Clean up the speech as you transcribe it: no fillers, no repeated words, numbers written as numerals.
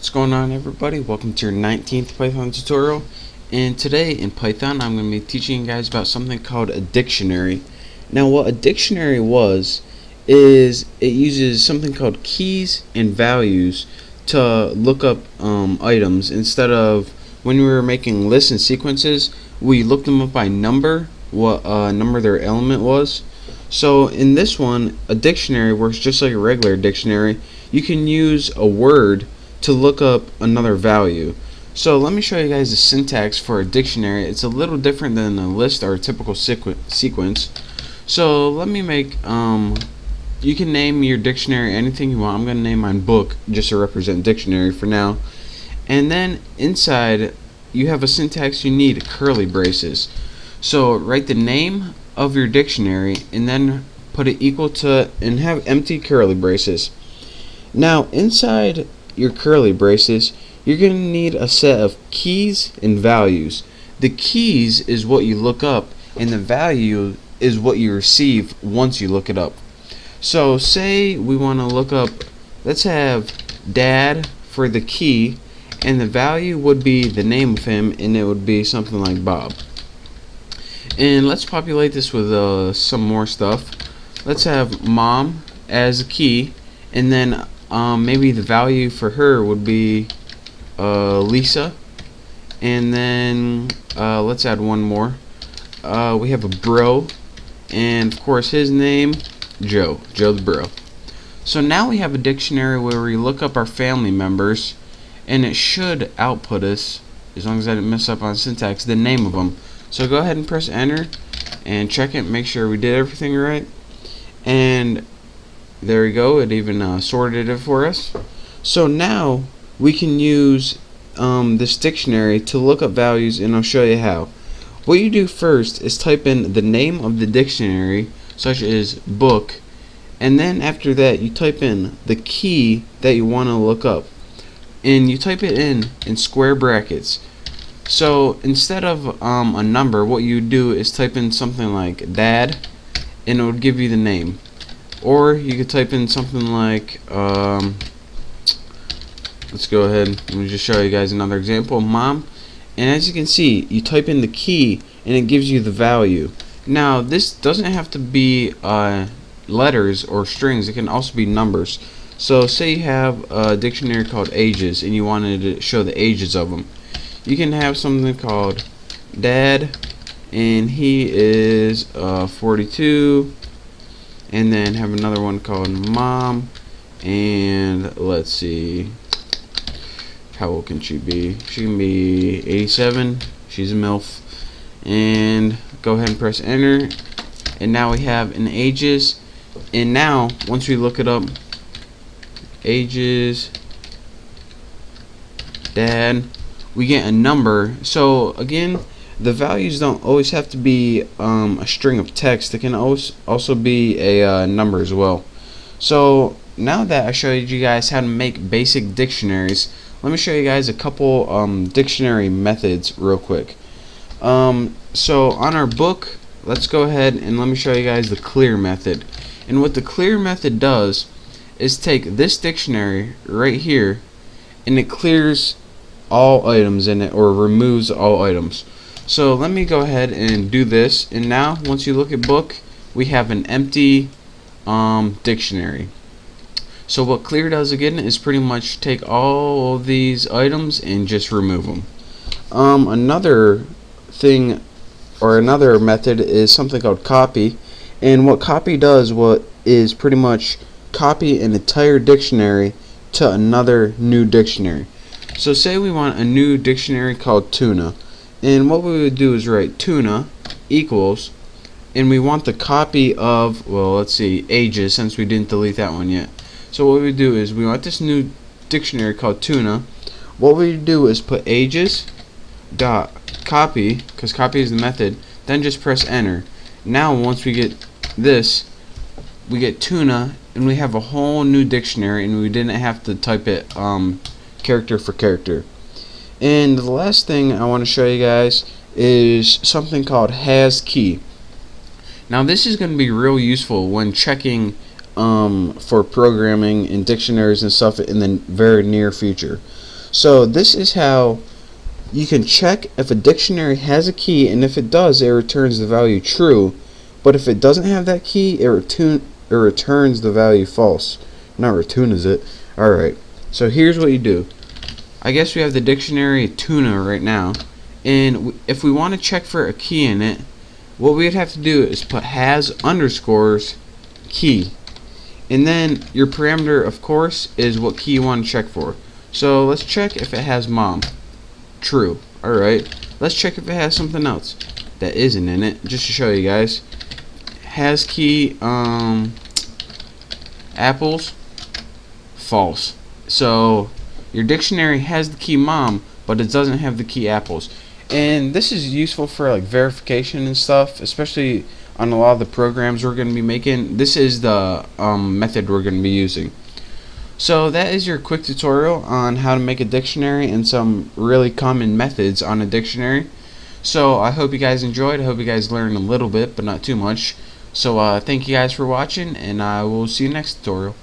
What's going on, everybody? Welcome to your 19th Python tutorial, and today in Python I'm going to be teaching you guys about something called a dictionary. Now what a dictionary is it uses something called keys and values to look up items. Instead of when we were making lists and sequences, we looked them up by number, what number their element was. So in this one, a dictionary works just like a regular dictionary. You can use a word to look up another value. So let me show you guys the syntax for a dictionary. It's a little different than a list or a typical sequence. So let me make you can name your dictionary anything you want. I'm going to name mine book just to represent dictionary for now. And then inside you have a syntax you need curly braces. So write the name of your dictionary and then put it equal to and have empty curly braces. Now inside your curly braces, you're going to need a set of keys and values. The keys is what you look up, and the value is what you receive once you look it up. So say we want to look up, let's have dad for the key, and the value would be the name of him, and it would be something like Bob. And let's populate this with some more stuff. Let's have mom as a key, and then maybe the value for her would be Lisa, and then let's add one more. We have a bro, and of course his name Joe the bro. So now we have a dictionary where we look up our family members, and it should output us, as long as I didn't mess up on syntax, the name of them. So go ahead and press enter and check it, make sure we did everything right, and there we go, it even sorted it for us. So now we can use this dictionary to look up values, and I'll show you how. What you do first is type in the name of the dictionary, such as book, and then after that you type in the key that you want to look up, and you type it in square brackets. So instead of a number, what you do is type in something like dad, and it would give you the name. Or you could type in something like let's go ahead, let me just show you guys another example, mom, and as you can see, you type in the key and it gives you the value. Now this doesn't have to be letters or strings, it can also be numbers. So say you have a dictionary called ages and you wanted to show the ages of them. You can have something called dad, and he is 42, and then have another one called mom, and let's see, how old can she be? She can be 87, she's a MILF, and go ahead and press enter, and now we have an ages. And now once we look it up, ages dad, we get a number. So again, the values don't always have to be a string of text. It can also be a number as well. So now that I showed you guys how to make basic dictionaries, let me show you guys a couple dictionary methods real quick. So on our book, let's go ahead and let me show you guys the clear method. And what the clear method does is take this dictionary right here, and it clears all items in it, or removes all items. So let me go ahead and do this, and now once you look at book, we have an empty dictionary. So what clear does again is pretty much take all of these items and just remove them. Another thing, or another method, is something called copy, and what copy does is pretty much copy an entire dictionary to another new dictionary. So say we want a new dictionary called tuna, and what we would do is write tuna equals, and we want the copy of, well, let's see, ages, since we didn't delete that one yet. So what we do is we want this new dictionary called tuna. What we do is put ages dot copy, because copy is the method, then just press enter. Now once we get this, we get tuna, and we have a whole new dictionary, and we didn't have to type it character for character. And the last thing I want to show you guys is something called has key. Now this is going to be real useful when checking for programming and dictionaries and stuff in the very near future. So this is how you can check if a dictionary has a key, and if it does, it returns the value true. But if it doesn't have that key, it returns the value false. Not return, is it? Alright, so here's what you do. I guess we have the dictionary tuna right now, and if we want to check for a key in it, what we'd have to do is put has underscores key, and then your parameter, of course, is what key you want to check for. So let's check if it has mom. True. Alright, let's check if it has something else that isn't in it, just to show you guys. Has key apples, false. So your dictionary has the key mom, but it doesn't have the key apples. And this is useful for like verification and stuff, especially on a lot of the programs we're going to be making. This is the method we're going to be using. So that is your quick tutorial on how to make a dictionary and some really common methods on a dictionary. So I hope you guys enjoyed. I hope you guys learned a little bit, but not too much. So thank you guys for watching, and I will see you next tutorial.